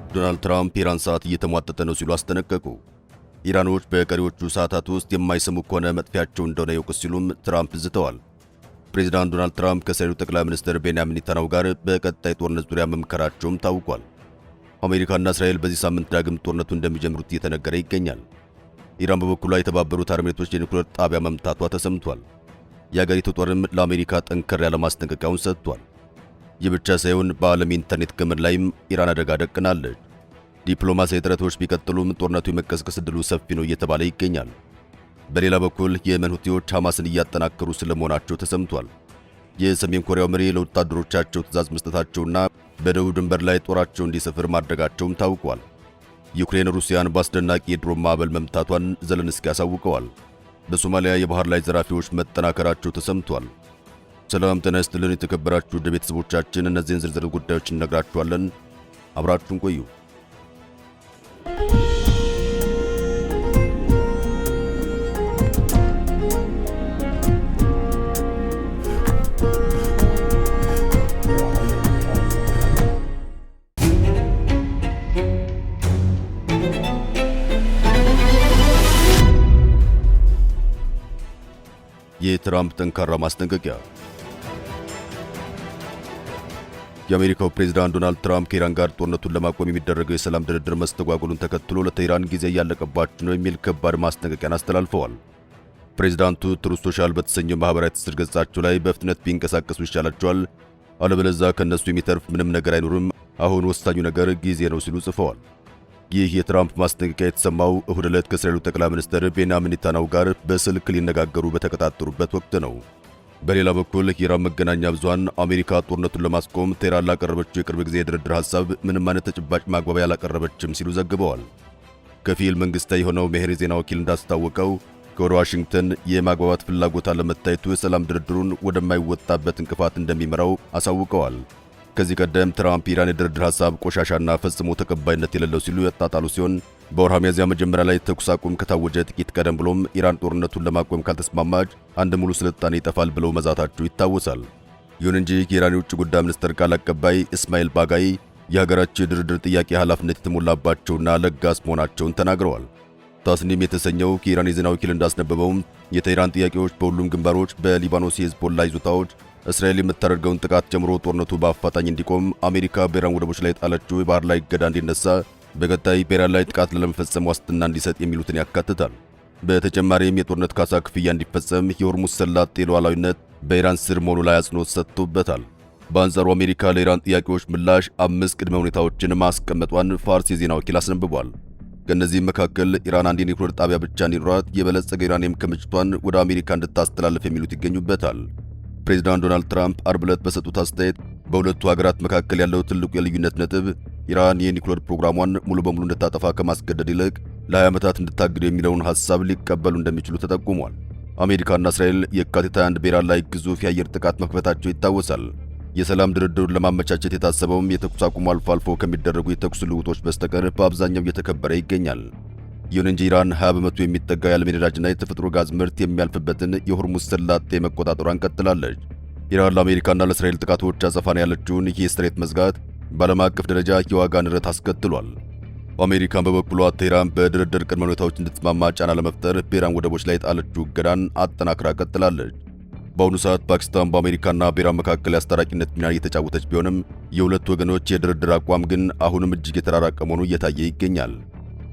ዶናልድ ትራምፕ የኢራን ሰዓት እየተሟጠጠ ነው ሲሉ አስጠነቀቁ። ኢራኖች በቀሪዎቹ ሰዓታት ውስጥ የማይሰሙ ከሆነ መጥፊያቸው እንደሆነ ይወቁ ሲሉም ትራምፕ ዝተዋል። ፕሬዚዳንት ዶናልድ ትራምፕ ከእስራኤሉ ጠቅላይ ሚኒስትር ቤንያሚን ኔታንያሁ ጋር በቀጣይ ጦርነት ዙሪያ መምከራቸውም ታውቋል። አሜሪካና እስራኤል በዚህ ሳምንት ዳግም ጦርነቱ እንደሚጀምሩት እየተነገረ ይገኛል። ኢራን በበኩሏ የተባበሩት አረብ ኤሚሬቶች የኒውክሌር ጣቢያ መምታቷ ተሰምቷል። የአገሪቱ ጦርም ለአሜሪካ ጠንከር ያለ ማስጠንቀቂያውን ሰጥቷል። ይህ ብቻ ሳይሆን በዓለም የኢንተርኔት ገመድ ላይም ኢራን አደጋ ደቅናለች። ዲፕሎማሲያዊ ጥረቶች ቢቀጥሉም ጦርነቱ የመቀስቀስ ዕድሉ ሰፊ ነው እየተባለ ይገኛል። በሌላ በኩል የየመን ሁቲዎች ሐማስን እያጠናከሩ ስለመሆናቸው ተሰምቷል። የሰሜን ኮሪያው መሪ ለወታደሮቻቸው ትዕዛዝ መስጠታቸውና በደቡብ ድንበር ላይ ጦራቸው እንዲሰፍር ማድረጋቸውም ታውቋል። ዩክሬን ሩሲያን በአስደናቂ የድሮን ማዕበል መምታቷን ዘለንስኪ አሳውቀዋል። በሶማሊያ የባህር ላይ ዘራፊዎች መጠናከራቸው ተሰምቷል። ሰላም ጤና ይስጥልን የተከበራችሁ ውድ ቤተሰቦቻችን፣ እነዚህን ዝርዝር ጉዳዮች እነግራችኋለን። አብራችሁን ቆዩ። የትራምፕ ጠንካራ ማስጠንቀቂያ። የአሜሪካው ፕሬዝዳንት ዶናልድ ትራምፕ ከኢራን ጋር ጦርነቱን ለማቆም የሚደረገው የሰላም ድርድር መስተጓጎሉን ተከትሎ ለቴህራን ጊዜ እያለቀባቸው ነው የሚል ከባድ ማስጠንቀቂያን አስተላልፈዋል። ፕሬዝዳንቱ ትሩዝ ሶሻል በተሰኘው ማህበራዊ ትስስር ገጻቸው ላይ በፍጥነት ቢንቀሳቀሱ ይሻላቸዋል፣ አለበለዚያ ከእነሱ የሚተርፍ ምንም ነገር አይኖርም፣ አሁን ወሳኙ ነገር ጊዜ ነው ሲሉ ጽፈዋል። ይህ የትራምፕ ማስጠንቀቂያ የተሰማው እሁድ ዕለት ከእስራኤሉ ጠቅላይ ሚኒስትር ቤንያሚን ኔታንያሁ ጋር በስልክ ሊነጋገሩ በተቀጣጠሩበት ወቅት ነው። በሌላ በኩል የኢራን መገናኛ ብዙሃን አሜሪካ ጦርነቱን ለማስቆም ቴህራን ላቀረበችው የቅርብ ጊዜ የድርድር ሐሳብ ምንም አይነት ተጨባጭ ማግባቢያ አላቀረበችም ሲሉ ዘግበዋል። ከፊል መንግስታዊ የሆነው ሜሄር የዜና ወኪል እንዳስታወቀው ከወደ ዋሽንግተን የማግባባት ፍላጎት አለመታየቱ የሰላም ድርድሩን ወደማይወጣበት እንቅፋት እንደሚመራው አሳውቀዋል። ከዚህ ቀደም ትራምፕ ኢራን የድርድር ሐሳብ ቆሻሻና ፈጽሞ ተቀባይነት የሌለው ሲሉ ያጣጣሉ ሲሆን በወርሃ ሚያዝያ መጀመሪያ ላይ ተኩስ አቁም ከታወጀ ጥቂት ቀደም ብሎም ኢራን ጦርነቱን ለማቆም ካልተስማማች አንድ ሙሉ ስልጣኔ ይጠፋል ብለው መዛታቸው ይታወሳል። ይሁን እንጂ የኢራን የውጭ ጉዳይ ሚኒስትር ቃል አቀባይ እስማኤል ባጋይ የሀገራቸው የድርድር ጥያቄ ኃላፊነት የተሞላባቸውና ለጋስ መሆናቸውን ተናግረዋል። ታስኒም የተሰኘው ከኢራን የዜና ወኪል እንዳስነበበውም የቴህራን ጥያቄዎች በሁሉም ግንባሮች በሊባኖስ የሂዝቦላ ይዞታዎች እስራኤል የምታደርገውን ጥቃት ጨምሮ ጦርነቱ በአፋጣኝ እንዲቆም፣ አሜሪካ በኢራን ወደቦች ላይ ጣለችው የባህር ላይ እገዳ እንዲነሳ፣ በቀጣይ በኢራን ላይ ጥቃት ለመፈጸም ዋስትና እንዲሰጥ የሚሉትን ያካትታል። በተጨማሪም የጦርነት ካሳ ክፍያ እንዲፈጸም፣ የሆርሙዝ ሰላጤ ሉዓላዊነት በኢራን ስር መሆኑ ላይ አጽንኦት ሰጥቶበታል። በአንጻሩ አሜሪካ ለኢራን ጥያቄዎች ምላሽ 5 ቅድመ ሁኔታዎችን ማስቀመጧን ፋርስ የዜና ወኪል አስነብቧል። ከእነዚህም መካከል ኢራን አንድ የኒውክሌር ጣቢያ ብቻ እንዲኖራት፣ የበለጸገ ዩራኒየም ክምችቷን ወደ አሜሪካ እንድታስተላልፍ የሚሉት ይገኙበታል። ፕሬዝዳንት ዶናልድ ትራምፕ አርብ ዕለት በሰጡት አስተያየት በሁለቱ ሀገራት መካከል ያለው ትልቁ የልዩነት ነጥብ ኢራን የኒውክሌር ፕሮግራሟን ሙሉ በሙሉ እንድታጠፋ ከማስገደድ ይልቅ ለ20 ዓመታት እንድታግድ የሚለውን ሐሳብ ሊቀበሉ እንደሚችሉ ተጠቁሟል። አሜሪካና እስራኤል የካቲት 21 በኢራን ላይ ግዙፍ የአየር ጥቃት መክፈታቸው ይታወሳል። የሰላም ድርድሩን ለማመቻቸት የታሰበውም የተኩስ አቁሙ አልፎ አልፎ ከሚደረጉ የተኩስ ልውጦች በስተቀር በአብዛኛው እየተከበረ ይገኛል። ይሁን እንጂ ኢራን 20 በመቶ የሚጠጋ የዓለም የነዳጅና የተፈጥሮ ጋዝ ምርት የሚያልፍበትን የሆርሙዝ ሰላጤ መቆጣጠሯን ቀጥላለች። ኢራን ለአሜሪካና ለእስራኤል ጥቃቶች አጸፋ ነው ያለችውን ይህ የስትሬት መዝጋት በዓለም አቀፍ ደረጃ የዋጋ ንረት አስከትሏል። አሜሪካን በበኩሏ ቴህራን በድርድር ቅድመ ሁኔታዎች እንድትስማማ ጫና ለመፍጠር በኢራን ወደቦች ላይ ጣለችው እገዳን አጠናክራ ቀጥላለች። በአሁኑ ሰዓት ፓኪስታን በአሜሪካና በኢራን መካከል የአስታራቂነት ሚና እየተጫወተች ቢሆንም የሁለቱ ወገኖች የድርድር አቋም ግን አሁንም እጅግ የተራራቀ መሆኑ እየታየ ይገኛል።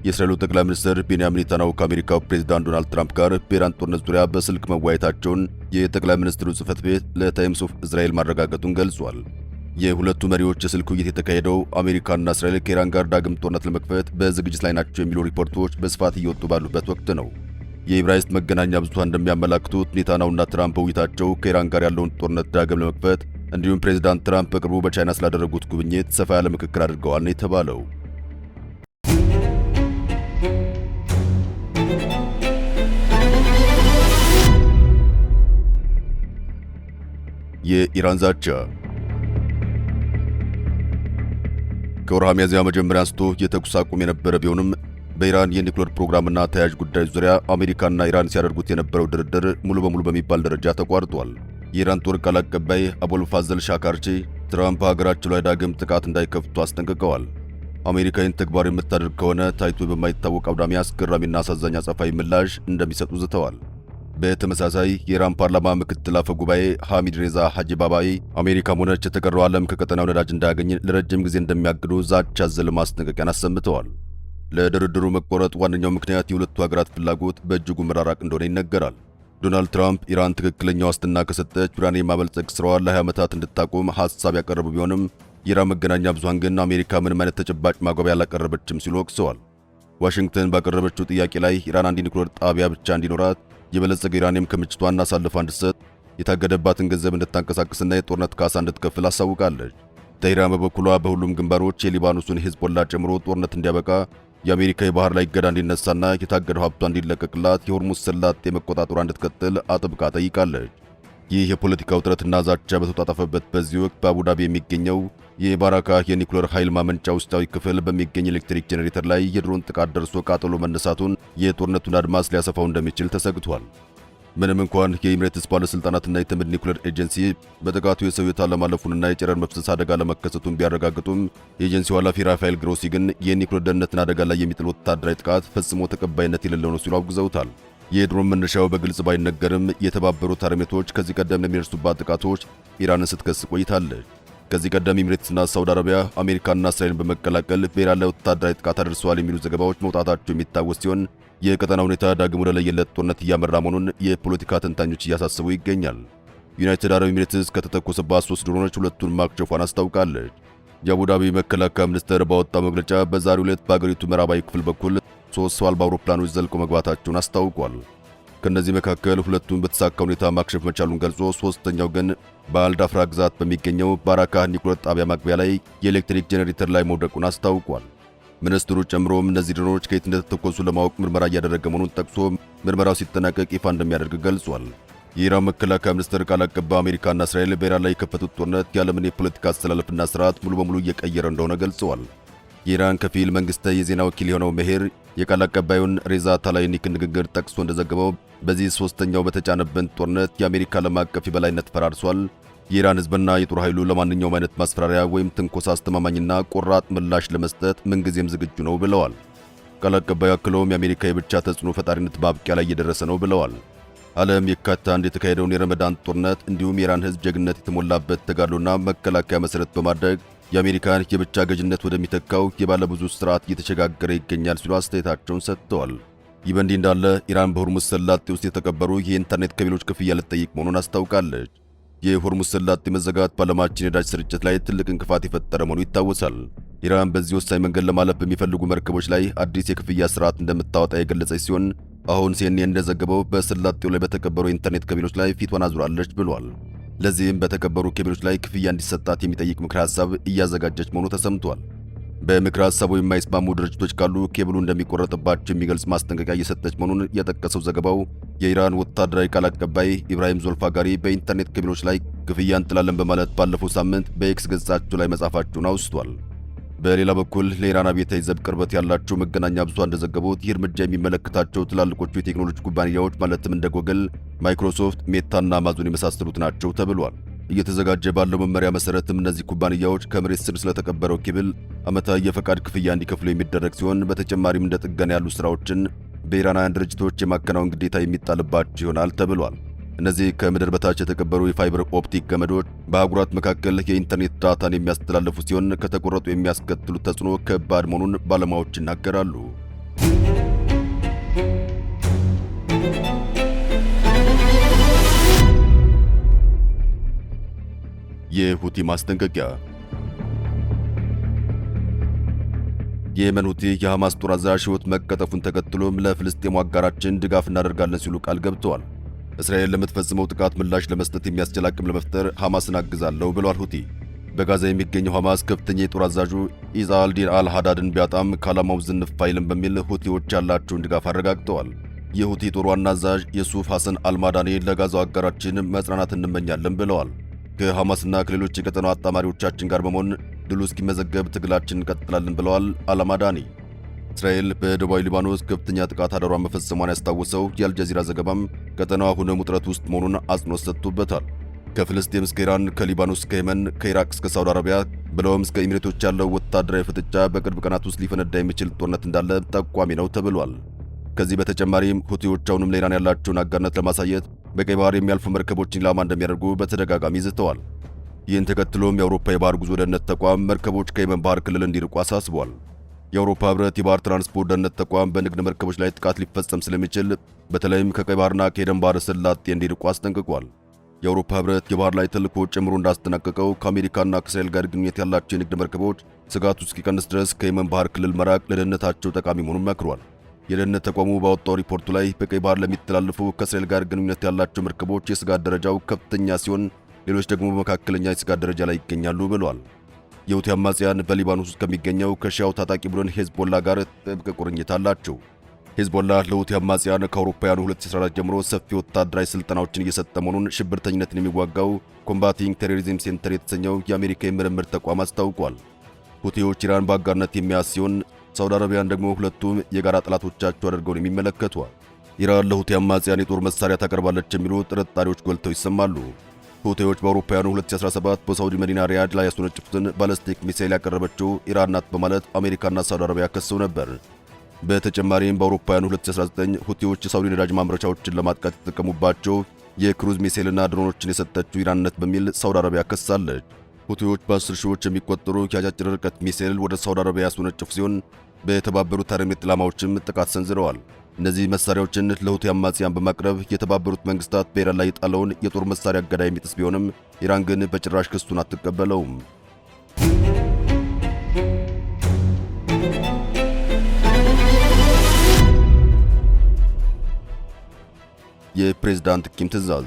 የእስራኤሉ ጠቅላይ ሚኒስትር ቤንያሚን ኔታንያሁ ከአሜሪካው ፕሬዝዳንት ዶናልድ ትራምፕ ጋር በኢራን ጦርነት ዙሪያ በስልክ መወያየታቸውን የጠቅላይ ሚኒስትሩ ጽሕፈት ቤት ለታይምስ ኦፍ እስራኤል ማረጋገጡን ገልጿል። የሁለቱ መሪዎች የስልክ ውይይት የተካሄደው አሜሪካና እስራኤል ከኢራን ጋር ዳግም ጦርነት ለመክፈት በዝግጅት ላይ ናቸው የሚሉ ሪፖርቶች በስፋት እየወጡ ባሉበት ወቅት ነው። የዕብራይስጥ መገናኛ ብዙሃን እንደሚያመላክቱት ኔታንያሁና ትራምፕ በውይይታቸው ከኢራን ጋር ያለውን ጦርነት ዳግም ለመክፈት እንዲሁም ፕሬዝዳንት ትራምፕ በቅርቡ በቻይና ስላደረጉት ጉብኝት ሰፋ ያለ ምክክር አድርገዋል ነው የተባለው። የኢራን ዛቻ። ከወርሃ ሚያዝያ መጀመሪያ አንስቶ የተኩስ አቁም የነበረ ቢሆንም በኢራን የኒውክሌር ፕሮግራምና ተያያዥ ጉዳዮች ዙሪያ አሜሪካና ኢራን ሲያደርጉት የነበረው ድርድር ሙሉ በሙሉ በሚባል ደረጃ ተቋርጧል። የኢራን ጦር ቃል አቀባይ አቡልፋዘል ሻካርቺ ትራምፕ ሀገራቸው ላይ ዳግም ጥቃት እንዳይከፍቱ አስጠንቅቀዋል። አሜሪካ ይህን ተግባር የምታደርግ ከሆነ ታይቶ በማይታወቅ አውዳሚ አስገራሚና አሳዛኝ አጸፋዊ ምላሽ እንደሚሰጡ ዝተዋል። በተመሳሳይ የኢራን ፓርላማ ምክትል አፈ ጉባኤ ሐሚድ ሬዛ ሐጂባባይ አሜሪካም ሆነች የተቀረው ዓለም ከቀጠናው ነዳጅ እንዳያገኝ ለረጅም ጊዜ እንደሚያግዱ ዛቻ አዘል ማስጠንቀቂያን አሰምተዋል። ለድርድሩ መቆረጥ ዋነኛው ምክንያት የሁለቱ ሀገራት ፍላጎት በእጅጉ መራራቅ እንደሆነ ይነገራል። ዶናልድ ትራምፕ ኢራን ትክክለኛ ዋስትና ከሰጠች ዩራኒየም የማበልጸግ ስራዋን ለ20 ዓመታት እንድታቆም ሐሳብ ያቀረቡ ቢሆንም የኢራን መገናኛ ብዙሃን ግን አሜሪካ ምንም አይነት ተጨባጭ ማጓቢያ አላቀረበችም ሲሉ ወቅሰዋል። ዋሽንግተን ባቀረበችው ጥያቄ ላይ ኢራን አንድ ኒውክሌር ጣቢያ ብቻ እንዲኖራት፣ የበለጸገ ዩራኒየም ክምችቷን አሳልፋ እንድትሰጥ፣ የታገደባትን ገንዘብ እንድታንቀሳቅስና የጦርነት ካሳ እንድትከፍል አሳውቃለች። ቴህራን በበኩሏ በሁሉም ግንባሮች የሊባኖሱን ሂዝቦላ ጨምሮ ጦርነት እንዲያበቃ፣ የአሜሪካ የባህር ላይ እገዳ እንዲነሳና የታገደው ሀብቷ እንዲለቀቅላት የሆርሙዝ ሰላጤ መቆጣጠሯ እንድትቀጥል አጥብቃ ጠይቃለች። ይህ የፖለቲካ ውጥረትና ዛቻ በተጣጣፈበት በዚህ ወቅት በአቡዳቢ የሚገኘው የባራካ የኒውክሌር ኃይል ማመንጫ ውስጣዊ ክፍል በሚገኝ ኤሌክትሪክ ጄኔሬተር ላይ የድሮን ጥቃት ደርሶ ቃጠሎ መነሳቱን የጦርነቱን አድማስ ሊያሰፋው እንደሚችል ተሰግቷል። ምንም እንኳን የኤሚሬትስ ባለሥልጣናትና የተመድ ኒውክሌር ኤጀንሲ በጥቃቱ የሰው ሕይወት አለማለፉንና የጨረር መፍሰስ አደጋ ለመከሰቱን ቢያረጋግጡም የኤጀንሲው ኃላፊ ራፋኤል ግሮሲ ግን የኒውክሌር ደህንነትን አደጋ ላይ የሚጥል ወታደራዊ ጥቃት ፈጽሞ ተቀባይነት የሌለው ነው ሲሉ አውግዘውታል። የድሮን መነሻው በግልጽ ባይነገርም የተባበሩት አረብ ኤሚሬቶች ከዚህ ቀደም ለሚደርሱባት ጥቃቶች ኢራንን ስትከስ ቆይታለች። ከዚህ ቀደም ኤሚሬትስና ሳውዲ አረቢያ አሜሪካና እስራኤልን በመቀላቀል በኢራን ላይ ወታደራዊ ጥቃት አድርሰዋል የሚሉ ዘገባዎች መውጣታቸው የሚታወስ ሲሆን የቀጠና ሁኔታ ዳግም ወደ ለየለት ጦርነት እያመራ መሆኑን የፖለቲካ ተንታኞች እያሳሰቡ ይገኛል። ዩናይትድ አረብ ኤሚሬትስ ከተተኮሰባት 3 ድሮኖች ሁለቱን ማክሸፏን አስታውቃለች። የአቡዳቢ መከላከያ ሚኒስቴር ባወጣው መግለጫ በዛሬው ዕለት በአገሪቱ ምዕራባዊ ክፍል በኩል 3 ሰው አልባ አውሮፕላኖች ዘልቀው መግባታቸውን አስታውቋል። ከነዚህ መካከል ሁለቱን በተሳካ ሁኔታ ማክሸፍ መቻሉን ገልጾ ሶስተኛው ግን በአልዳፍራ ግዛት በሚገኘው ባራካ ኒውክሌር ጣቢያ ማግቢያ ላይ የኤሌክትሪክ ጄኔሬተር ላይ መውደቁን አስታውቋል። ሚኒስትሩ ጨምሮም እነዚህ ድሮኖች ከየት እንደተተኮሱ ለማወቅ ምርመራ እያደረገ መሆኑን ጠቅሶ ምርመራው ሲጠናቀቅ ይፋ እንደሚያደርግ ገልጿል። የኢራን መከላከያ ሚኒስቴር ቃል አቀባይ አሜሪካና እስራኤል በኢራን ላይ የከፈቱት ጦርነት የዓለምን የፖለቲካ አስተላለፍና ስርዓት ሙሉ በሙሉ እየቀየረ እንደሆነ ገልጸዋል። የኢራን ከፊል መንግስታዊ የዜና ወኪል የሆነው መሄር የቃል አቀባዩን ሬዛ ታላይኒክ ንግግር ጠቅሶ እንደዘገበው በዚህ ሶስተኛው በተጫነብን ጦርነት የአሜሪካ ዓለም አቀፍ የበላይነት ፈራርሷል። የኢራን ህዝብና የጦር ኃይሉ ለማንኛውም አይነት ማስፈራሪያ ወይም ትንኮሳ አስተማማኝና ቆራጥ ምላሽ ለመስጠት ምንጊዜም ዝግጁ ነው ብለዋል። ቃል አቀባዩ አክለውም የአሜሪካ የብቻ ተጽዕኖ ፈጣሪነት በአብቂያ ላይ እየደረሰ ነው ብለዋል። ዓለም የካቲት 1 የተካሄደውን የረመዳን ጦርነት እንዲሁም የኢራን ህዝብ ጀግንነት የተሞላበት ተጋድሎና መከላከያ መሰረት በማድረግ የአሜሪካን የብቻ ገዥነት ወደሚተካው የባለብዙ ስርዓት እየተሸጋገረ ይገኛል ሲሉ አስተያየታቸውን ሰጥተዋል። ይህ በእንዲህ እንዳለ ኢራን በሆርሙዝ ሰላጤ ውስጥ የተቀበሩ የኢንተርኔት ከቤሎች ክፍያ ልትጠይቅ መሆኑን አስታውቃለች። የሆርሙዝ ሰላጤ መዘጋት በዓለማችን የነዳጅ ስርጭት ላይ ትልቅ እንቅፋት የፈጠረ መሆኑ ይታወሳል። ኢራን በዚህ ወሳኝ መንገድ ለማለፍ በሚፈልጉ መርከቦች ላይ አዲስ የክፍያ ስርዓት እንደምታወጣ የገለጸች ሲሆን አሁን ሲኤንኤን እንደዘገበው በሰላጤው ላይ በተቀበሩ የኢንተርኔት ከቤሎች ላይ ፊቷን አዙራለች ብሏል። ለዚህም በተከበሩ ኬብሎች ላይ ክፍያ እንዲሰጣት የሚጠይቅ ምክረ ሐሳብ እያዘጋጀች መሆኑ ተሰምቷል። በምክረ ሐሳቡ የማይስማሙ ድርጅቶች ካሉ ኬብሉ እንደሚቆረጥባቸው የሚገልጽ ማስጠንቀቂያ እየሰጠች መሆኑን የጠቀሰው ዘገባው የኢራን ወታደራዊ ቃል አቀባይ ኢብራሂም ዞልፋጋሪ በኢንተርኔት ኬብሎች ላይ ክፍያ እንጥላለን በማለት ባለፈው ሳምንት በኤክስ ገጻቸው ላይ መጻፋቸውን አውስቷል። በሌላ በኩል ለኢራን አብዮታዊ ዘብ ቅርበት ያላቸው መገናኛ ብዙሃን እንደዘገቡት ይህ እርምጃ የሚመለከታቸው ትላልቆቹ የቴክኖሎጂ ኩባንያዎች ማለትም እንደ ጎግል፣ ማይክሮሶፍት፣ ሜታና አማዞን የመሳሰሉት ናቸው ተብሏል። እየተዘጋጀ ባለው መመሪያ መሰረትም እነዚህ ኩባንያዎች ከመሬት ስር ስለተቀበረው ኬብል ዓመታዊ የፈቃድ ክፍያ እንዲከፍሉ የሚደረግ ሲሆን በተጨማሪም እንደ ጥገና ያሉ ስራዎችን በኢራናውያን ድርጅቶች የማከናወን ግዴታ የሚጣልባቸው ይሆናል ተብሏል። እነዚህ ከምድር በታች የተቀበሩ የፋይበር ኦፕቲክ ገመዶች በአህጉራት መካከል የኢንተርኔት ዳታን የሚያስተላልፉ ሲሆን ከተቆረጡ የሚያስከትሉት ተጽዕኖ ከባድ መሆኑን ባለሙያዎች ይናገራሉ። የሁቲ ማስጠንቀቂያ። የየመን ሁቲ የሐማስ ጦር አዛዥ ሕይወት መቀጠፉን ተከትሎም ለፍልስጤሙ አጋራችን ድጋፍ እናደርጋለን ሲሉ ቃል ገብተዋል። እስራኤል ለምትፈጽመው ጥቃት ምላሽ ለመስጠት የሚያስችል አቅም ለመፍጠር ሐማስን አግዛለሁ ብሏል ሁቲ። በጋዛ የሚገኘው ሐማስ ከፍተኛ የጦር አዛዡ ኢዛ አልዲን አልሃዳድን ቢያጣም ከዓላማው ዝንፍ አይልም በሚል ሁቲዎች ያላቸውን ድጋፍ አረጋግጠዋል። የሁቲ ጦር ዋና አዛዥ የሱፍ ሐሰን አልማዳኒ ለጋዛው አጋራችን መጽናናት እንመኛለን ብለዋል። ከሐማስና ከሌሎች የቀጠናው አጣማሪዎቻችን ጋር በመሆን ድሉ እስኪመዘገብ ትግላችን እንቀጥላለን ብለዋል አልማዳኒ። እስራኤል በደቡባዊ ሊባኖስ ከፍተኛ ጥቃት አደሯን መፈጸሟን ያስታወሰው የአልጀዚራ ዘገባም ቀጠናው አሁንም ውጥረት ውስጥ መሆኑን አጽንኦት ሰጥቶበታል። ከፍልስጤም እስከ ኢራን፣ ከሊባኖስ እስከ የመን፣ ከኢራቅ እስከ ሳውዲ አረቢያ ብለውም እስከ ኤሚሬቶች ያለው ወታደራዊ ፍጥጫ በቅርብ ቀናት ውስጥ ሊፈነዳ የሚችል ጦርነት እንዳለ ጠቋሚ ነው ተብሏል። ከዚህ በተጨማሪም ሁቲዎች አሁንም ለኢራን ያላቸውን አጋርነት ለማሳየት በቀይ ባህር የሚያልፉ መርከቦችን ኢላማ እንደሚያደርጉ በተደጋጋሚ ዝተዋል። ይህን ተከትሎም የአውሮፓ የባህር ጉዞ ደህንነት ተቋም መርከቦች ከየመን ባህር ክልል እንዲርቁ አሳስቧል። የአውሮፓ ህብረት የባህር ትራንስፖርት ደህንነት ተቋም በንግድ መርከቦች ላይ ጥቃት ሊፈጸም ስለሚችል በተለይም ከቀይ ባህርና ከኤደን ባህረ ሰላጤ እንዲርቁ አስጠንቅቋል። የአውሮፓ ህብረት የባህር ላይ ተልዕኮ ጨምሮ እንዳስጠነቀቀው ከአሜሪካና ከእስራኤል ጋር ግንኙነት ያላቸው የንግድ መርከቦች ስጋቱ እስኪቀንስ ድረስ ከየመን ባህር ክልል መራቅ ለደህንነታቸው ጠቃሚ መሆኑን መክሯል። የደህንነት ተቋሙ ባወጣው ሪፖርቱ ላይ በቀይ ባህር ለሚተላለፉ ከእስራኤል ጋር ግንኙነት ያላቸው መርከቦች የስጋት ደረጃው ከፍተኛ ሲሆን፣ ሌሎች ደግሞ በመካከለኛ የስጋት ደረጃ ላይ ይገኛሉ ብሏል። የሁቲ አማጽያን በሊባኖስ ውስጥ ከሚገኘው ከሺያው ታጣቂ ቡድን ሄዝቦላ ጋር ጥብቅ ቁርኝት አላቸው። ሄዝቦላ ለሁቲ አማጽያን ከአውሮፓውያኑ 2014 ጀምሮ ሰፊ ወታደራዊ ስልጠናዎችን እየሰጠ መሆኑን ሽብርተኝነትን የሚዋጋው ኮምባቲንግ ቴሮሪዝም ሴንተር የተሰኘው የአሜሪካ የምርምር ተቋም አስታውቋል። ሁቲዎች ኢራን በአጋርነት የሚያዝ ሲሆን፣ ሳውዲ አረቢያን ደግሞ ሁለቱም የጋራ ጠላቶቻቸው አድርገው የሚመለከቷል። ኢራን ለሁቲ አማጽያን የጦር መሳሪያ ታቀርባለች የሚሉ ጥርጣሬዎች ጎልተው ይሰማሉ። ሁቲዎች በአውሮፓውያኑ 2017 በሳውዲ መዲና ሪያድ ላይ ያስወነጨፉትን ባለስቲክ ሚሳኤል ያቀረበችው ኢራን ናት በማለት አሜሪካና ሳውዲ አረቢያ ከሰው ነበር። በተጨማሪም በአውሮፓውያኑ 2019 ሁቲዎች የሳውዲ ነዳጅ ማምረቻዎችን ለማጥቃት የተጠቀሙባቸው የክሩዝ ሚሳኤልና ድሮኖችን የሰጠችው ኢራን ናት በሚል ሳውዲ አረቢያ ከሳለች። ሁቲዎች በ10 ሺዎች የሚቆጠሩ የአጫጭር ርቀት ሚሳኤል ወደ ሳውዲ አረቢያ ያስወነጨፉ ሲሆን በተባበሩት አረብ ኤሚሬት ኢላማዎችም ጥቃት ሰንዝረዋል። እነዚህ መሳሪያዎችን ለሁቲ አማጽያን በማቅረብ የተባበሩት መንግስታት በኢራን ላይ የጣለውን የጦር መሳሪያ እገዳ የሚጥስ ቢሆንም ኢራን ግን በጭራሽ ክሱን አትቀበለውም። የፕሬዝዳንት ኪም ትዕዛዝ።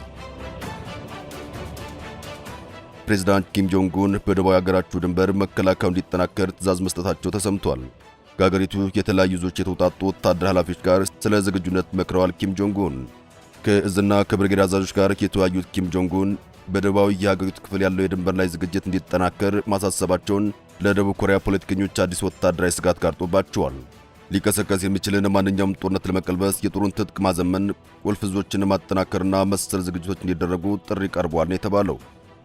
ፕሬዝዳንት ኪም ጆንግ ኡን በደቡባዊ ሀገራቸው ድንበር መከላከያው እንዲጠናከር ትዕዛዝ መስጠታቸው ተሰምቷል። ከሀገሪቱ የተለያዩ ዞች የተውጣጡ ወታደር ኃላፊዎች ጋር ስለ ዝግጁነት መክረዋል። ኪም ጆንግ ኡን ከእዝና ከብርጌድ አዛዦች ጋር የተወያዩት ኪም ጆንግ ኡን በደቡባዊ የሀገሪቱ ክፍል ያለው የድንበር ላይ ዝግጅት እንዲጠናከር ማሳሰባቸውን ለደቡብ ኮሪያ ፖለቲከኞች አዲስ ወታደራዊ ስጋት ጋርጦባቸዋል። ሊቀሰቀስ የሚችልን ማንኛውም ጦርነት ለመቀልበስ የጦሩን ትጥቅ ማዘመን፣ ቁልፍ እዞችን ማጠናከርና መሰል ዝግጅቶች እንዲደረጉ ጥሪ ቀርቧል ነው የተባለው።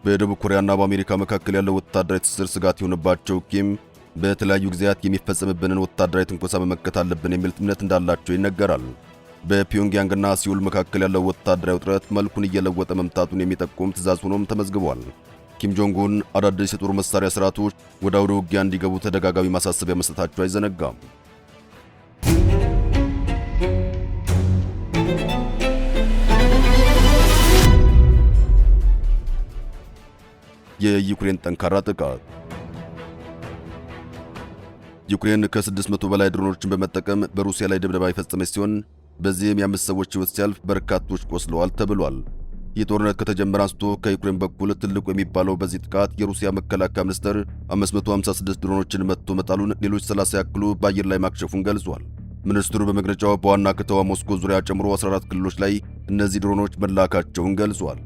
በደቡብ ኮሪያና በአሜሪካ መካከል ያለው ወታደራዊ ትስስር ስጋት የሆነባቸው ኪም በተለያዩ ጊዜያት የሚፈጸምብንን ወታደራዊ ትንኮሳ መመከት አለብን የሚል እምነት እንዳላቸው ይነገራል። በፒዮንግያንግና ሲውል መካከል ያለው ወታደራዊ ውጥረት መልኩን እየለወጠ መምጣቱን የሚጠቁም ትዕዛዝ ሆኖም ተመዝግቧል። ኪም ጆንግ ኡን አዳዲስ የጦር መሳሪያ ስርዓቶች ወደ አውደ ውጊያ እንዲገቡ ተደጋጋሚ ማሳሰቢያ መስጠታቸው አይዘነጋም። የዩክሬን ጠንካራ ጥቃት። ዩክሬን ከ600 በላይ ድሮኖችን በመጠቀም በሩሲያ ላይ ድብደባ የፈጸመች ሲሆን በዚህም የ5 ሰዎች ሕይወት ሲያልፍ በርካቶች ቆስለዋል ተብሏል። ይህ ጦርነት ከተጀመረ አንስቶ ከዩክሬን በኩል ትልቁ የሚባለው በዚህ ጥቃት የሩሲያ መከላከያ ሚኒስቴር 556 ድሮኖችን መትቶ መጣሉን፣ ሌሎች 30 ያክሉ በአየር ላይ ማክሸፉን ገልጿል። ሚኒስትሩ በመግለጫው በዋና ከተማ ሞስኮ ዙሪያ ጨምሮ 14 ክልሎች ላይ እነዚህ ድሮኖች መላካቸውን ገልጿል።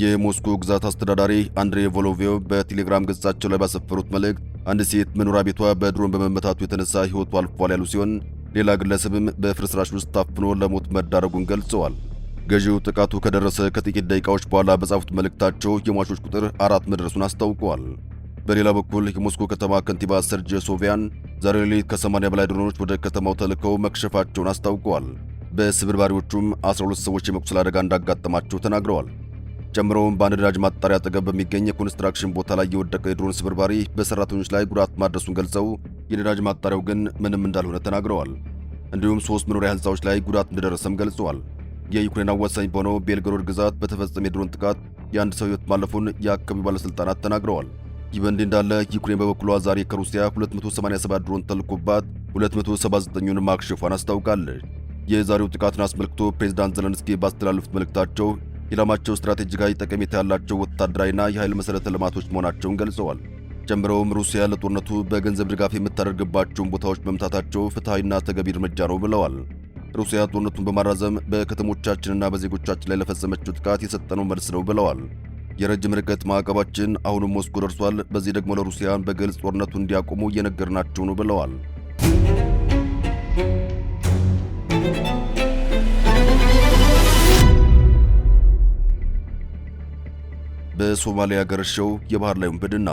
የሞስኮ ግዛት አስተዳዳሪ አንድሬ ቮሎቬቭ በቴሌግራም ገጻቸው ላይ ባሰፈሩት መልእክት አንድ ሴት መኖሪያ ቤቷ በድሮን በመመታቱ የተነሳ ሕይወቱ አልፏል ያሉ ሲሆን ሌላ ግለሰብም በፍርስራሽ ውስጥ ታፍኖ ለሞት መዳረጉን ገልጸዋል። ገዢው ጥቃቱ ከደረሰ ከጥቂት ደቂቃዎች በኋላ በጻፉት መልእክታቸው የሟቾች ቁጥር 4 መድረሱን አስታውቀዋል። በሌላ በኩል የሞስኮ ከተማ ከንቲባ ሰርጂ ሶቪያን ዛሬ ሌሊት ከ80 በላይ ድሮኖች ወደ ከተማው ተልከው መክሸፋቸውን አስታውቀዋል። በስብርባሪዎቹም 12 ሰዎች የመቁሰል አደጋ እንዳጋጠማቸው ተናግረዋል። ጨምረውም በአንድ ነዳጅ ማጣሪያ አጠገብ በሚገኝ የኮንስትራክሽን ቦታ ላይ የወደቀ የድሮን ስብርባሪ በሰራተኞች ላይ ጉዳት ማድረሱን ገልጸው የነዳጅ ማጣሪያው ግን ምንም እንዳልሆነ ተናግረዋል። እንዲሁም 3 መኖሪያ ሕንፃዎች ላይ ጉዳት እንደደረሰም ገልጸዋል። የዩክሬን አዋሳኝ በሆነው ቤልጎሮድ ግዛት በተፈጸመ የድሮን ጥቃት የአንድ ሰው ሕይወት ማለፉን የአካባቢው ባለሥልጣናት ተናግረዋል። ይህ በእንዲህ እንዳለ ዩክሬን በበኩሏ ዛሬ ከሩሲያ 287 ድሮን ተልኮባት 279ን ማክሸፏን አስታውቃለች። የዛሬው ጥቃትን አስመልክቶ ፕሬዝዳንት ዘለንስኪ ባስተላለፉት መልእክታቸው ኢላማቸው ስትራቴጂካዊ ጠቀሜታ ያላቸው ወታደራዊና የኃይል መሠረተ ልማቶች መሆናቸውን ገልጸዋል። ጨምረውም ሩሲያ ለጦርነቱ በገንዘብ ድጋፍ የምታደርግባቸውን ቦታዎች መምታታቸው ፍትሐዊና ተገቢ እርምጃ ነው ብለዋል። ሩሲያ ጦርነቱን በማራዘም በከተሞቻችንና በዜጎቻችን ላይ ለፈጸመችው ጥቃት የሰጠነው መልስ ነው ብለዋል። የረጅም ርቀት ማዕቀባችን አሁንም ሞስኮ ደርሷል። በዚህ ደግሞ ለሩሲያን በግልጽ ጦርነቱ እንዲያቆሙ እየነገርናቸው ነው ብለዋል። በሶማሊያ ያገረሸው የባህር ላይ ውንብድና።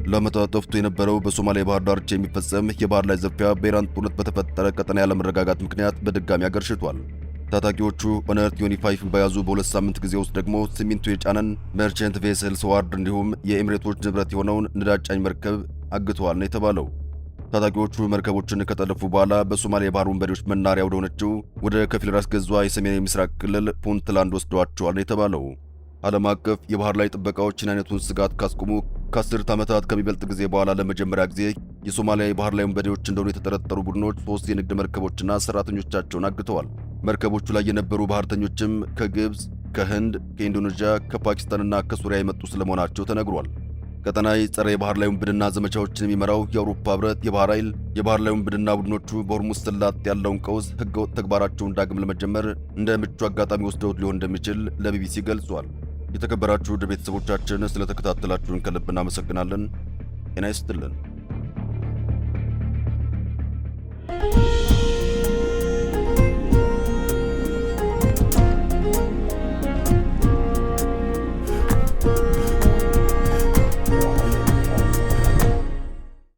ለዓመታት ጠፍቶ የነበረው በሶማሊያ ባህር ዳርቻ የሚፈጸም የባህር ላይ ዝርፊያ በኢራን ጦርነት በተፈጠረ ቀጠና ያለመረጋጋት ምክንያት በድጋሚ አገርሽቷል። ታጣቂዎቹ ኦነር 25 በያዙ በሁለት ሳምንት ጊዜ ውስጥ ደግሞ ሲሚንቶ የጫነን መርቸንት ቬስል ስዋርድ እንዲሁም የኤሚሬቶች ንብረት የሆነውን ነዳጅ ጫኝ መርከብ አግተዋል ነው የተባለው። ታጣቂዎቹ መርከቦችን ከጠለፉ በኋላ በሶማሊያ የባህር ወንበዴዎች መናሪያ ወደ ሆነችው ወደ ከፊል ራስ ገዟ የሰሜናዊ ምስራቅ ክልል ፑንትላንድ ወስደዋቸዋል ነው የተባለው። ዓለም አቀፍ የባህር ላይ ጥበቃዎችን አይነቱን ስጋት ካስቆሙ ከ10 ዓመታት ከሚበልጥ ጊዜ በኋላ ለመጀመሪያ ጊዜ የሶማሊያ የባህር ላይ ወንበዴዎች እንደሆኑ የተጠረጠሩ ቡድኖች 3 የንግድ መርከቦችና ሰራተኞቻቸውን አግተዋል። መርከቦቹ ላይ የነበሩ ባህርተኞችም ከግብፅ፣ ከህንድ፣ ከኢንዶኔዥያ፣ ከፓኪስታንና ከሱሪያ የመጡ ስለመሆናቸው ተነግሯል። ቀጠናዊ ጸረ የባህር ላይ ውንብድና ዘመቻዎችን የሚመራው የአውሮፓ ህብረት የባህር ኃይል የባህር ላይ ውንብድና ቡድኖቹ በሆርሙዝ ሰላጤ ያለውን ቀውስ ህገወጥ ተግባራቸውን ዳግም ለመጀመር እንደ ምቹ አጋጣሚ ወስደውት ሊሆን እንደሚችል ለቢቢሲ ገልጿል። የተከበራችሁ ውድ ቤተሰቦቻችን ስለተከታተላችሁን ከልብ እናመሰግናለን። ጤና ይስጥልን።